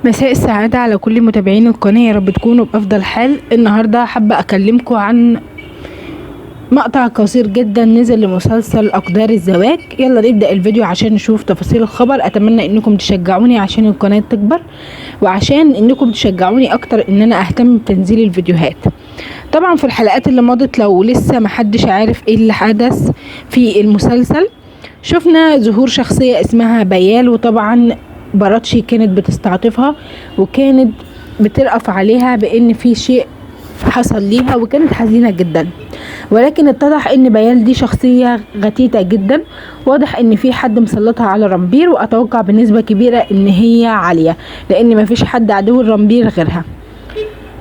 مساء السعادة على كل متابعين القناة، يا رب تكونوا بأفضل حال. النهاردة حابة أكلمكم عن مقطع قصير جدا نزل لمسلسل أقدار الزواج. يلا نبدأ الفيديو عشان نشوف تفاصيل الخبر. أتمنى أنكم تشجعوني عشان القناة تكبر، وعشان أنكم تشجعوني أكتر أن أنا أهتم بتنزيل الفيديوهات. طبعا في الحلقات اللي مضت، لو لسه محدش عارف ايه اللي حدث في المسلسل، شفنا ظهور شخصية اسمها بيال، وطبعا براتشي كانت بتستعطفها وكانت بترأف عليها بان في شيء حصل ليها، وكانت حزينة جدا. ولكن اتضح ان بيال دي شخصية غتيتة جدا، واضح ان في حد مسلطها على رامبير، واتوقع بنسبة كبيرة ان هي عالية، لان مفيش حد عدو رامبير غيرها.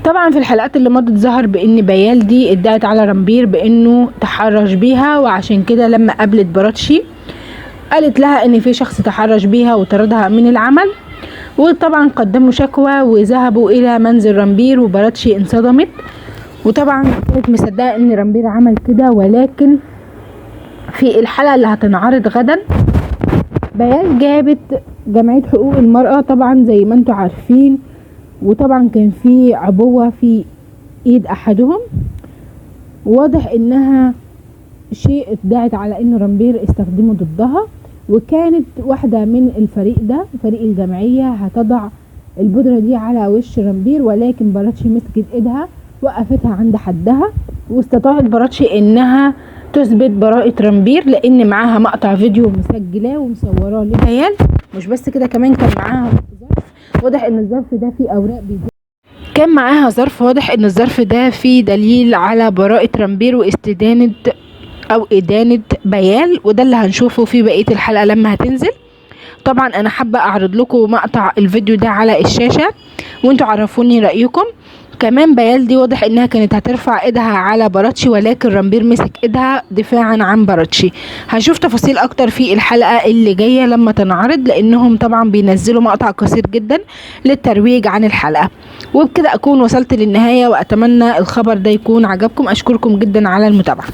طبعا في الحلقات اللي مضت ظهر بان بيال دي ادعت على رامبير بانه تحرش بيها، وعشان كده لما قابلت براتشي قالت لها ان في شخص تحرش بيها وطردها من العمل. وطبعا قدموا شكوى وذهبوا الى منزل رامبير، وبراتشي انصدمت، وطبعا كانت مصدقه ان رامبير عمل كده. ولكن في الحلقه اللي هتنعرض غدا، بيال جابت جمعيه حقوق المراه طبعا زي ما انتم عارفين، وطبعا كان في عبوه في ايد احدهم، واضح انها شيء ادعت على ان رامبير استخدمه ضدها. وكانت واحدة من الفريق ده، فريق الجمعية، هتضع البودرة دي على وش رامبير، ولكن براتشي مسكت ايدها وقفتها عند حدها، واستطاعت براتشي انها تثبت براءة رامبير، لان معاها مقطع فيديو مسجلاه ومصوراه لبيال. مش بس كده، كمان كان معاها ظرف، واضح ان الظرف ده فيه اوراق كان معاها ظرف واضح ان الظرف ده فيه دليل على براءة رامبير واستدانة او ادانة بيال، وده اللي هنشوفه في بقية الحلقة لما هتنزل. طبعا انا حابة اعرض لكم مقطع الفيديو ده على الشاشة وانتوا عرفوني رأيكم. كمان بيال دي واضح انها كانت هترفع ايدها على براتشي، ولكن رامبير مسك ايدها دفاعا عن براتشي. هنشوف تفاصيل اكتر في الحلقة اللي جاية لما تنعرض، لانهم طبعا بينزلوا مقطع قصير جدا للترويج عن الحلقة. وبكده اكون وصلت للنهاية، واتمنى الخبر ده يكون عجبكم. اشكركم جدا على المتابعة.